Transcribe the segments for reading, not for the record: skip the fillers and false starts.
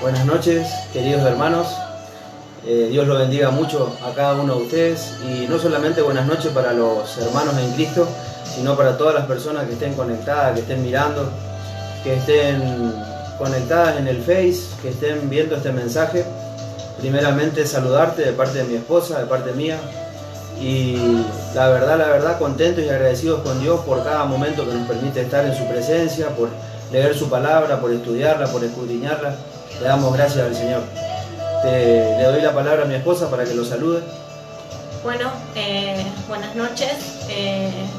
Buenas noches, queridos hermanos. Dios los bendiga mucho a cada uno de ustedes, y no solamente buenas noches para los hermanos en Cristo, sino para todas las personas que estén conectadas, que estén mirando, que estén conectadas en el Face, que estén viendo este mensaje. Primeramente saludarte de parte de mi esposa, de parte mía, y la verdad contentos y agradecidos con Dios por cada momento que nos permite estar en su presencia, por leer su palabra, por estudiarla, por escudriñarla. Le damos gracias al Señor. Le doy la palabra a mi esposa para que lo salude. Bueno, buenas noches,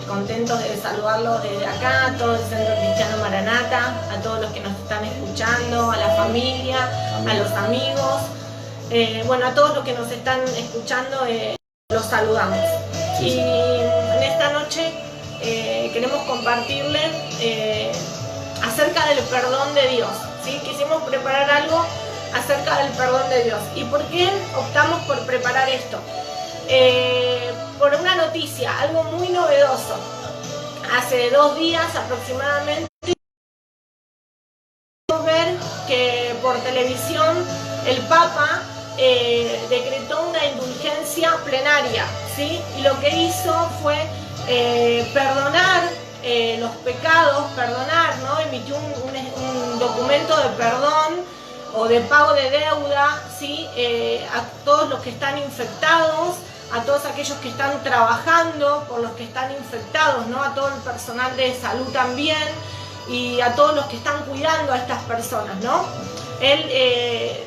contentos de saludarlos desde acá, a todo el Centro Cristiano Maranata, a todos los que nos están escuchando, a la familia, amén, a los amigos, bueno, a todos los que nos están escuchando, los saludamos. Sí, y en esta noche queremos compartirles acerca del perdón de Dios, ¿sí? Quisimos preparar algo acerca del perdón de Dios. ¿Y por qué optamos por preparar esto? Por una noticia, algo muy novedoso. Hace 2 días aproximadamente ver que por televisión el Papa decretó una indulgencia plenaria, ¿sí? Y lo que hizo fue perdonar los pecados, perdonar, ¿no? Emitió un documento de perdón o de pago de deuda, ¿sí? A todos los que están infectados, a todos aquellos que están trabajando por los que están infectados, ¿no? A todo el personal de salud también, y a todos los que están cuidando a estas personas, ¿no? Él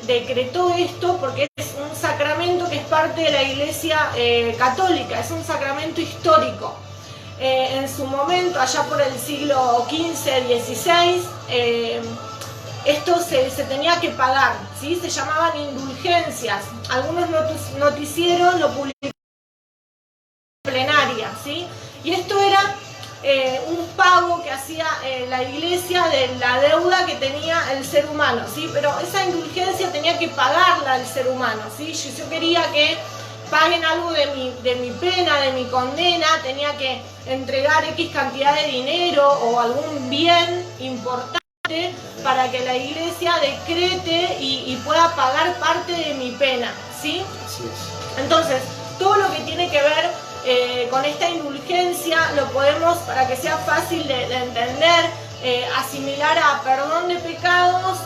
decretó esto porque es un sacramento que es parte de la Iglesia católica, es un sacramento histórico. En su momento, allá por el siglo XV, XVI, esto se tenía que pagar, ¿sí? Se llamaban indulgencias. Algunos noticieros lo publicaban en plenaria, ¿sí? Y esto era un pago que hacía la Iglesia de la deuda que tenía el ser humano, ¿sí? Pero esa indulgencia tenía que pagarla el ser humano, ¿sí? Yo quería que paguen algo de mi pena, de mi condena, tenía que entregar X cantidad de dinero o algún bien importante para que la Iglesia decrete y pueda pagar parte de mi pena, ¿sí? Así es. Entonces, todo lo que tiene que ver con esta indulgencia lo podemos, para que sea fácil de entender, asimilar a perdón de pecados,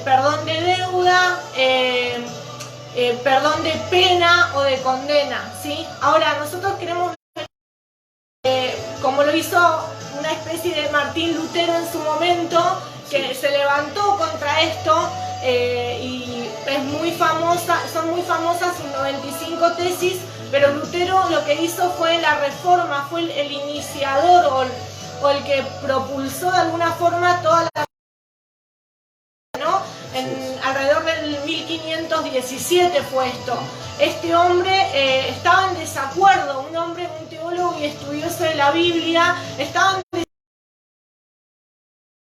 perdón de deuda, perdón de pena o de condena, ¿sí? Ahora, nosotros queremos, como lo hizo una especie de Martín Lutero en su momento, que se levantó contra esto, y es muy famosa, son muy famosas sus 95 tesis, pero Lutero lo que hizo fue la reforma, fue el iniciador o el que propulsó de alguna forma toda la... Alrededor del 1517 fue esto. Este hombre estaba en desacuerdo, un teólogo y estudioso de la Biblia, estaba en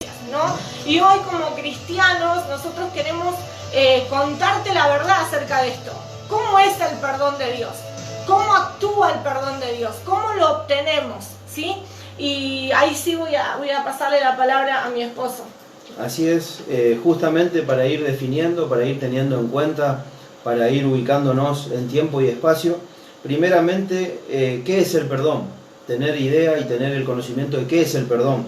desacuerdo, ¿no? Y hoy, como cristianos, nosotros queremos contarte la verdad acerca de esto. ¿Cómo es el perdón de Dios? ¿Cómo actúa el perdón de Dios? ¿Cómo lo obtenemos? ¿Sí? Y ahí sí voy a pasarle la palabra a mi esposo. Así es, justamente para ir definiendo, para ir teniendo en cuenta, para ir ubicándonos en tiempo y espacio. Primeramente, ¿qué es el perdón? Tener idea y tener el conocimiento de qué es el perdón.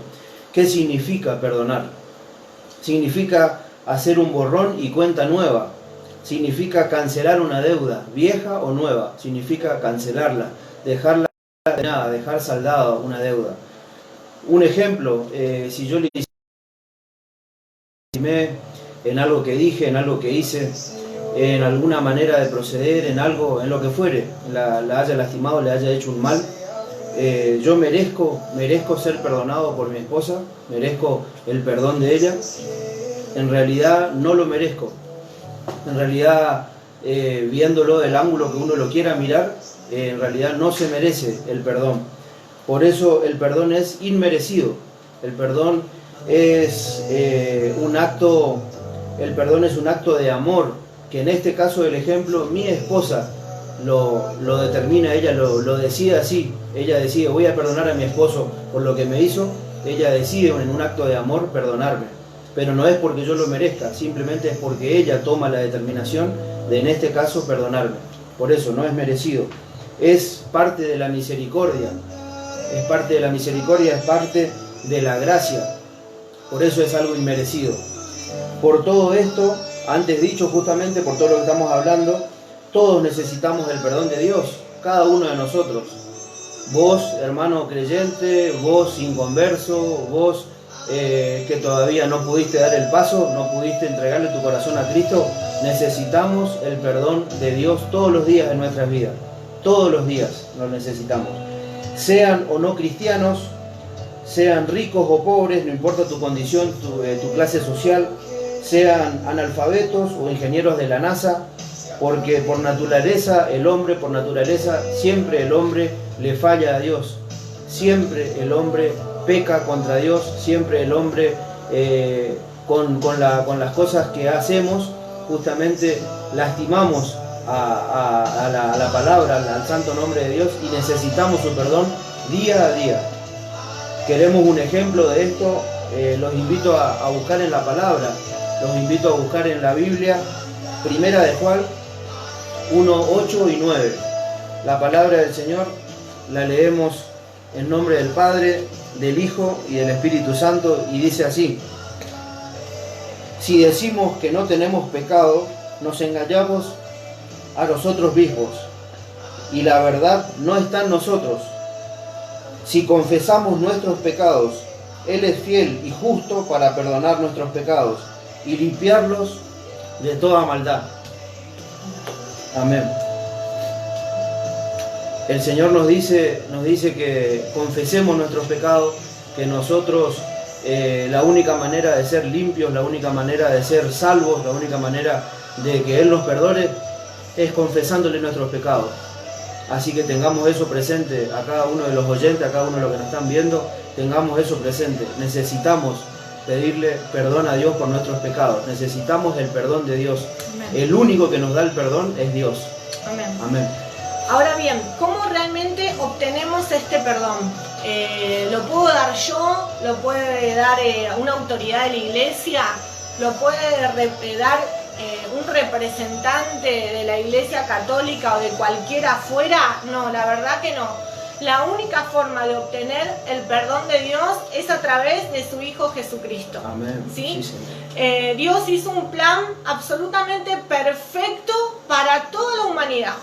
¿Qué significa perdonar? Significa hacer un borrón y cuenta nueva. Significa cancelar una deuda, vieja o nueva. Significa cancelarla, dejarla de nada, dejar saldada una deuda. Un ejemplo, si yo le en algo que dije, en algo que hice, en alguna manera de proceder, en algo, en lo que fuere, la haya lastimado, le haya hecho un mal, yo merezco ser perdonado por mi esposa, merezco el perdón de ella. En realidad no lo merezco. En realidad, viéndolo del ángulo que uno lo quiera mirar, en realidad no se merece el perdón. Por eso el perdón es inmerecido. El perdón es un acto de amor, que en este caso del ejemplo mi esposa lo determina, ella lo decide así. Ella decide: voy a perdonar a mi esposo por lo que me hizo. Ella decide en un acto de amor perdonarme. pero no es porque yo lo merezca, simplemente es porque ella toma la determinación de, en este caso, perdonarme. Por eso no es merecido, es parte de la misericordia, es parte de la misericordia, es parte de la gracia, por eso es algo inmerecido. Por todo esto, antes dicho, justamente por todo lo que estamos hablando, todos necesitamos el perdón de Dios, cada uno de nosotros. Vos, hermano creyente, vos inconverso, vos que todavía no pudiste dar el paso, no pudiste entregarle tu corazón a Cristo, necesitamos el perdón de Dios todos los días de nuestras vidas. Todos los días lo necesitamos. Sean o no cristianos, sean ricos o pobres, no importa tu condición, tu clase social, sean analfabetos o ingenieros de la NASA, porque por naturaleza el hombre, por naturaleza, siempre el hombre le falla a Dios. Siempre el hombre peca contra Dios, siempre el hombre con las cosas que hacemos, justamente lastimamos a la palabra, al santo nombre de Dios, y necesitamos su perdón día a día. Queremos un ejemplo de esto, los invito a buscar en la palabra, los invito a buscar en la Biblia, Primera de Juan 1, 8 y 9. La palabra del Señor la leemos en nombre del Padre, del Hijo y del Espíritu Santo, y dice así: si decimos que no tenemos pecado, nos engañamos a nosotros mismos, y la verdad no está en nosotros. Si confesamos nuestros pecados, Él es fiel y justo para perdonar nuestros pecados y limpiarlos de toda maldad. Amén. El Señor nos dice que confesemos nuestros pecados, que nosotros, la única manera de ser limpios, la única manera de ser salvos, la única manera de que Él nos perdone, es confesándole nuestros pecados. Así que tengamos eso presente a cada uno de los oyentes, a cada uno de los que nos están viendo, tengamos eso presente. Necesitamos pedirle perdón a Dios por nuestros pecados, necesitamos el perdón de Dios. Amén. El único que nos da el perdón es Dios. Amén. Amén. Ahora bien, ¿cómo realmente obtenemos este perdón? ¿Lo puedo dar yo? ¿Lo puede dar una autoridad de la iglesia? ¿Lo puede dar un representante de la iglesia católica o de cualquiera afuera? No, la verdad que no. La única forma de obtener el perdón de Dios es a través de su Hijo Jesucristo. Amén. ¿Sí? Sí, Dios hizo un plan absolutamente perfecto para toda la humanidad.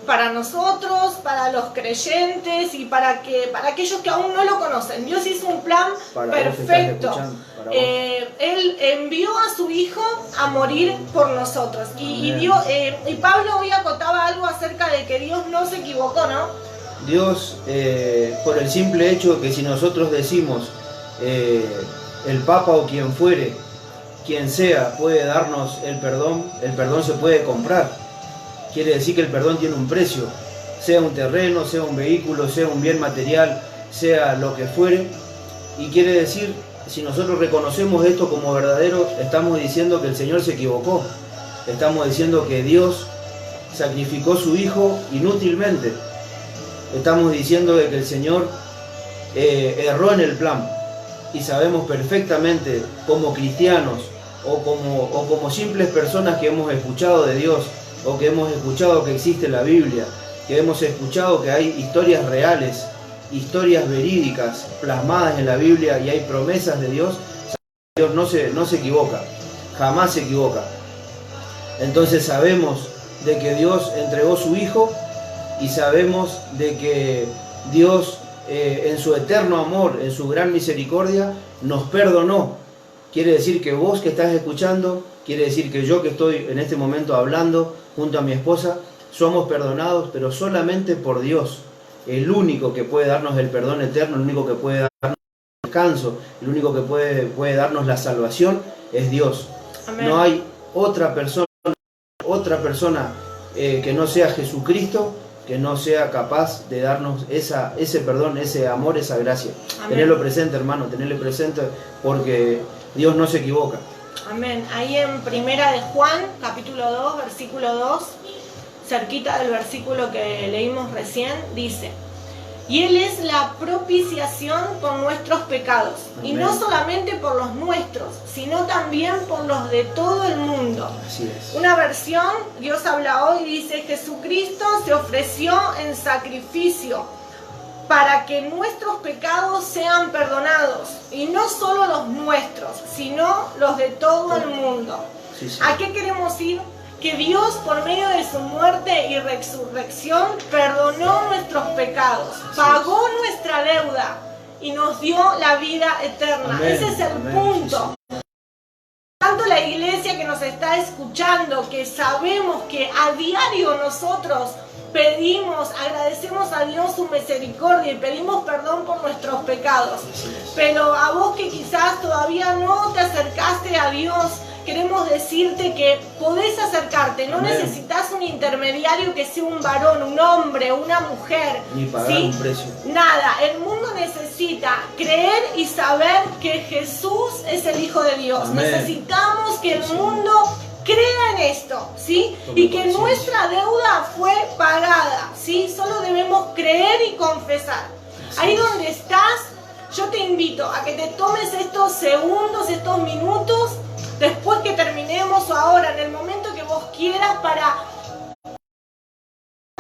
Para nosotros, para los creyentes y para aquellos que aún no lo conocen. Dios hizo un plan perfecto. Él envió a su Hijo a morir por nosotros. Y Pablo hoy acotaba algo acerca de que Dios no se equivocó, ¿no? Dios, por el simple hecho que si nosotros decimos el Papa o quien fuere, quien sea, puede darnos el perdón se puede comprar. Quiere decir que el perdón tiene un precio, sea un terreno, sea un vehículo, sea un bien material, sea lo que fuere. Y quiere decir, si nosotros reconocemos esto como verdadero, estamos diciendo que el Señor se equivocó. Estamos diciendo que Dios sacrificó su Hijo inútilmente. Estamos diciendo de que el Señor erró en el plan. Y sabemos perfectamente, como cristianos o como simples personas que hemos escuchado de Dios, o que hemos escuchado que existe la Biblia, que hemos escuchado que hay historias reales, historias verídicas plasmadas en la Biblia y hay promesas de Dios, Dios no se equivoca, jamás se equivoca. Entonces sabemos de que Dios entregó su Hijo y sabemos de que Dios en su eterno amor, en su gran misericordia, nos perdonó. Quiere decir que vos que estás escuchando, quiere decir que yo que estoy en este momento hablando junto a mi esposa, somos perdonados, pero solamente por Dios, el único que puede darnos el perdón eterno, el único que puede darnos el descanso, el único que puede darnos la salvación es Dios. Amén. No hay otra persona que no sea Jesucristo, que no sea capaz de darnos ese perdón, ese amor, esa gracia. Amén. Tenerlo presente, hermano, tenerlo presente, porque Dios no se equivoca. Amén. Ahí en Primera de Juan, capítulo 2, versículo 2, cerquita del versículo que leímos recién, dice: Y Él es la propiciación por nuestros pecados. Amén. Y no solamente por los nuestros, sino también por los de todo el mundo. Así es. Una versión, Dios habla hoy, dice: Jesucristo se ofreció en sacrificio para que nuestros pecados sean perdonados. Y no solo los nuestros, sino los de todo el mundo. Sí, sí. ¿A qué queremos ir? Que Dios, por medio de su muerte y resurrección, perdonó nuestros pecados, pagó nuestra deuda y nos dio la vida eterna. Amén, Ese es el amén, punto. sí, sí. Tanto la iglesia que nos está escuchando, que sabemos que a diario nosotros pedimos, agradecemos a Dios su misericordia y pedimos perdón por nuestros pecados. Pero a vos que quizás todavía no te acercaste a Dios, queremos decirte que podés acercarte, no Amén. necesitas un intermediario que sea un varón, un hombre, una mujer. Ni pagar ¿sí? un precio. Nada, el mundo necesita creer y saber que Jesús es el Hijo de Dios. Amén. Necesitamos que el mundo crea en esto, ¿sí? Tome Y que conciencia. nuestra deuda fue pagada, ¿sí? Solo debemos creer y confesar. Ahí donde estás, yo te invito a que te tomes estos segundos, estos minutos, después que terminemos o ahora, en el momento que vos quieras, para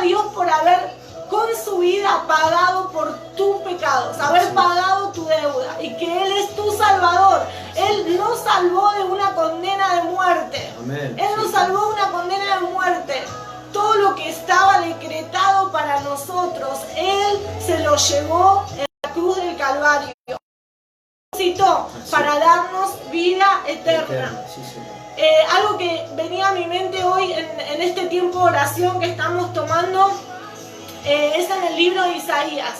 Dios por haber con su vida pagado por tus pecados, haber pagado tu deuda, y que Él es tu Salvador. Él nos salvó de una condena de muerte. Amén. Él nos salvó de una condena de muerte. Todo lo que estaba decretado para nosotros, Él se lo llevó en la cruz del Calvario. Resucitó para darnos vida eterna. Sí, señor. Algo que venía a mi mente hoy en este tiempo de oración que estamos tomando es en el libro de Isaías.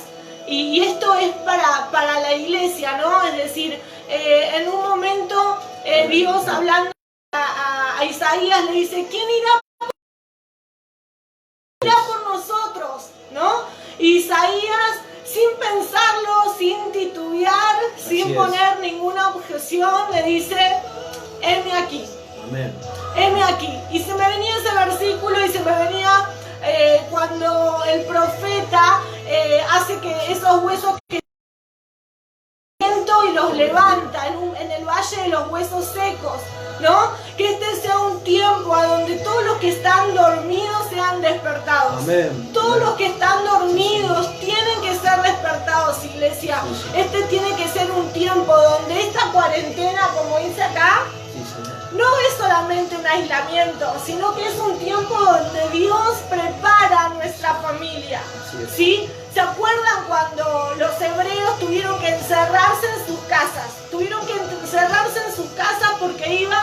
Y esto es para la iglesia, ¿no? Es decir, en un momento Dios, hablando a Isaías, le dice: ¿quién irá por nosotros? ¿No? Y Isaías, sin pensarlo, sin titubear, sin poner ninguna objeción, le dice: heme aquí. Amén. Heme aquí. Y se me venía ese versículo y se me venía cuando el profeta hace que esos huesos que y los levanta en el valle de los huesos secos, ¿no? Que este sea un tiempo a donde todos los que están dormidos sean despertados. Amén. Todos Amén. los que están dormidos tienen que ser despertados, iglesia. Sí, sí. Este tiene que ser un tiempo donde esta cuarentena, como dice acá, Sí, señor. no es solamente un aislamiento, sino que es un tiempo donde Dios prepara a nuestra familia. Así es. ¿Sí? ¿Se acuerdan cuando los hebreos tuvieron que encerrarse en sus casas? Tuvieron que encerrarse en sus casas porque iba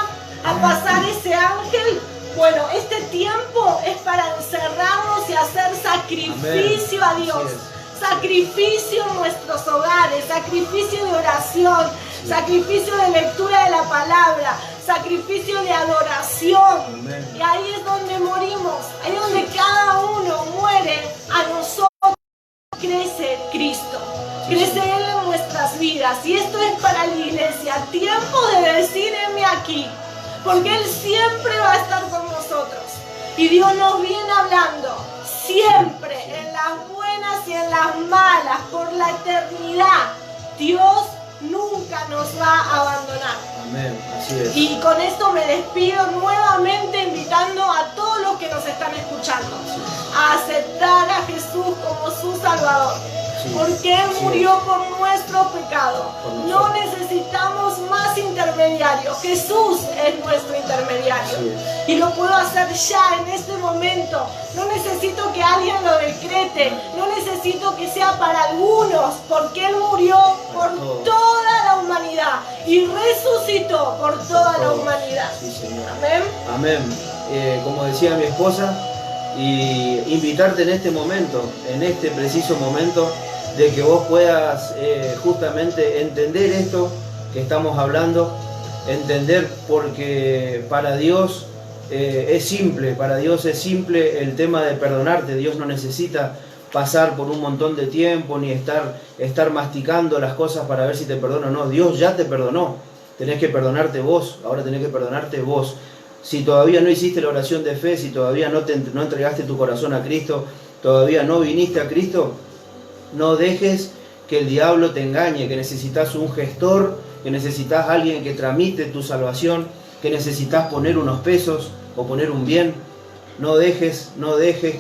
a pasar ese ángel. Bueno, este tiempo es para encerrarnos y hacer sacrificio a Dios. Así es. Sacrificio en nuestros hogares, sacrificio de oración, sacrificio de lectura de la palabra, sacrificio de adoración. Amén. Y ahí es donde morimos, ahí es donde cada uno muere. A nosotros crece Cristo, crece Él en nuestras vidas. Y esto es para la iglesia, tiempo de decir: heme aquí, porque Él siempre va a estar con nosotros. Y Dios nos viene hablando siempre, en las buenas y en las malas, por la eternidad. Dios nunca nos va a abandonar. Amén. Así es. Y con esto me despido nuevamente, invitando a todos los que nos están escuchando a aceptar a Jesús como su Salvador. Sí, Porque Él así murió es. por nuestro pecado. Por No nosotros. necesitamos más intermediarios. Jesús es nuestro intermediario. Así es. Y lo puedo hacer ya, en este momento. No necesito que alguien lo decrete. No necesito que sea para algunos. Porque Él murió por toda la humanidad. Y resucitó por toda la humanidad. Sí, señor. Amén. Amén. Como decía mi esposa, y invitarte en este momento, en este preciso momento, de que vos puedas justamente entender esto que estamos hablando, entender, porque para Dios es simple, para Dios es simple el tema de perdonarte. Dios no necesita pasar por un montón de tiempo ni estar masticando las cosas para ver si te perdono o no. Dios ya te perdonó, tenés que perdonarte vos, ahora tenés que perdonarte vos. Si todavía no hiciste la oración de fe, si todavía no entregaste tu corazón a Cristo, todavía no viniste a Cristo, No dejes que el diablo te engañe, que necesitas un gestor, que necesitas alguien que tramite tu salvación, que necesitas poner unos pesos o poner un bien. No dejes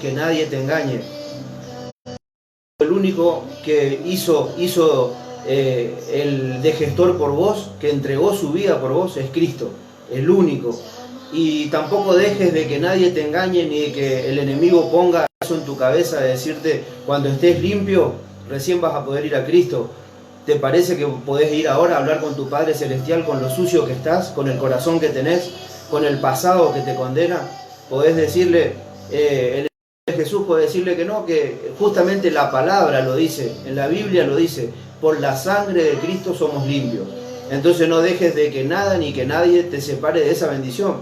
que nadie te engañe. El único que hizo el de gestor por vos, que entregó su vida por vos, es Cristo, el único. Y tampoco dejes de que nadie te engañe, ni de que el enemigo ponga eso en tu cabeza de decirte, cuando estés limpio, recién vas a poder ir a Cristo. ¿Te parece que podés ir ahora a hablar con tu Padre Celestial, con lo sucio que estás, con el corazón que tenés, con el pasado que te condena? Podés decirle, Jesús puede decirle que no, que justamente la palabra lo dice, en la Biblia lo dice, por la sangre de Cristo somos limpios. Entonces no dejes de que nada ni que nadie te separe de esa bendición.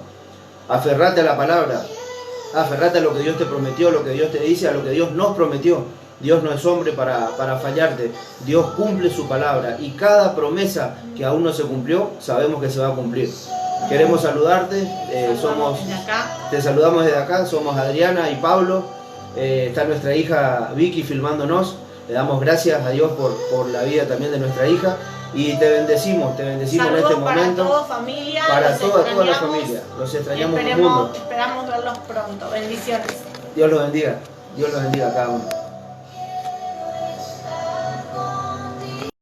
Aferrate a la palabra, aferrate a lo que Dios te prometió, a lo que Dios te dice, a lo que Dios nos prometió. Dios no es hombre para fallarte. Dios cumple su palabra y cada promesa que aún no se cumplió, sabemos que se va a cumplir. Queremos saludarte, te saludamos desde acá, somos Adriana y Pablo, está nuestra hija Vicky filmándonos. Le damos gracias a Dios por la vida también de nuestra hija y te bendecimos en este momento. Para toda familia, para toda la familia, los extrañamos mucho. Esperamos verlos pronto. Bendiciones. Dios los bendiga a cada uno.